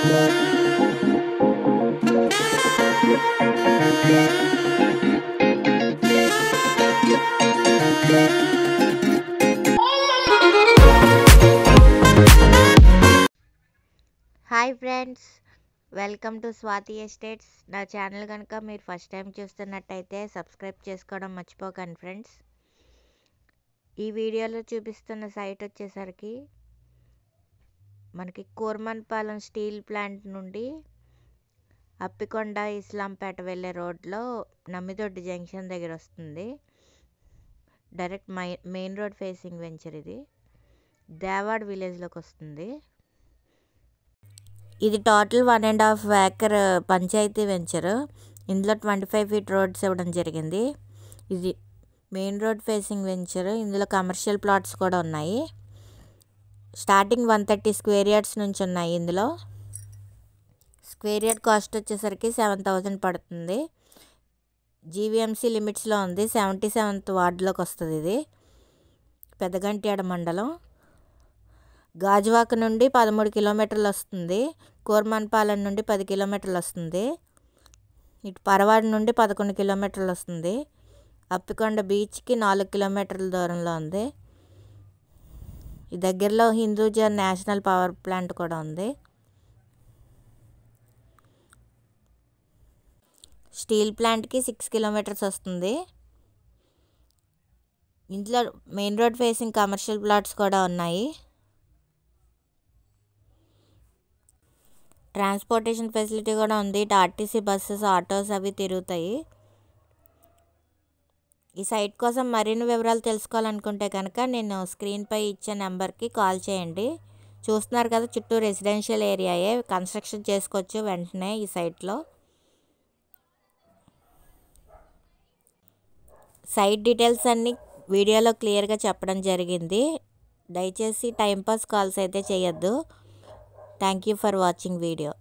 Hi friends, welcome to Swathi estates. నా channel కనుక మీరు ఫస్ట్ టైం చూస్తున్నట్టయితే సబ్స్క్రైబ్ చేసుకోవడం మర్చిపోకండి ఫ్రెండ్స్. ఈ వీడియోలో చూపిస్తున్న సైట్ వచ్చేసరికి మనకి కూర్మన్పాలెం స్టీల్ ప్లాంట్ నుండి అప్పికొండ ఇస్లాంపేట వెళ్ళే రోడ్లో నమ్మిదొడ్డి జంక్షన్ దగ్గర వస్తుంది. Direct main road facing venture ఇది. దేవాడ్ విలేజ్లోకి వస్తుంది. ఇది టోటల్ 1.5 acre పంచాయతీ వెంచర్. ఇందులో 25 feet రోడ్స్ ఇవ్వడం జరిగింది. ఇది మెయిన్ రోడ్ ఫేసింగ్ వెంచర్. ఇందులో కమర్షియల్ ప్లాట్స్ కూడా ఉన్నాయి. స్టార్టింగ్ 130 square yards నుంచి ఉన్నాయి. ఇందులో స్క్వేర్ యార్డ్ కాస్ట్ వచ్చేసరికి 7,000 పడుతుంది. జీవీఎంసీ లిమిట్స్లో ఉంది. 77th వార్డులోకి వస్తుంది. ఇది పెదగంట్యాడ మండలం. గాజువాక నుండి 13 kilometers వస్తుంది. కూర్మన్పాలెం నుండి 10 kilometers వస్తుంది. ఇటు పరవాడ నుండి 11 kilometers వస్తుంది. అప్పికొండ బీచ్కి 4 kilometers దూరంలో ఉంది. ఈ దగ్గరలో హిందూజా నేషనల్ పవర్ ప్లాంట్ కూడా ఉంది. స్టీల్ ప్లాంట్కి 6 kilometers వస్తుంది. ఇందులో main road facing commercial plots కూడా ఉన్నాయి. ట్రాన్స్పోర్టేషన్ ఫెసిలిటీ కూడా ఉంది. ఆర్టీసీ బస్సెస్, ఆటోస్ అవి తిరుగుతాయి. ఈ సైట్ కోసం మరిన్ని వివరాలు తెలుసుకోవాలనుకుంటే కనుక నేను స్క్రీన్పై ఇచ్చే నెంబర్కి కాల్ చేయండి. చూస్తున్నారు కదా, చుట్టూ రెసిడెన్షియల్ ఏరియాయే. కన్స్ట్రక్షన్ చేసుకోవచ్చు వెంటనే ఈ సైట్లో. సైట్ డీటెయిల్స్ అన్నీ వీడియోలో క్లియర్గా చెప్పడం జరిగింది. దయచేసి టైంపాస్ కాల్స్ అయితే చేయొద్దు. Thank you for watching video.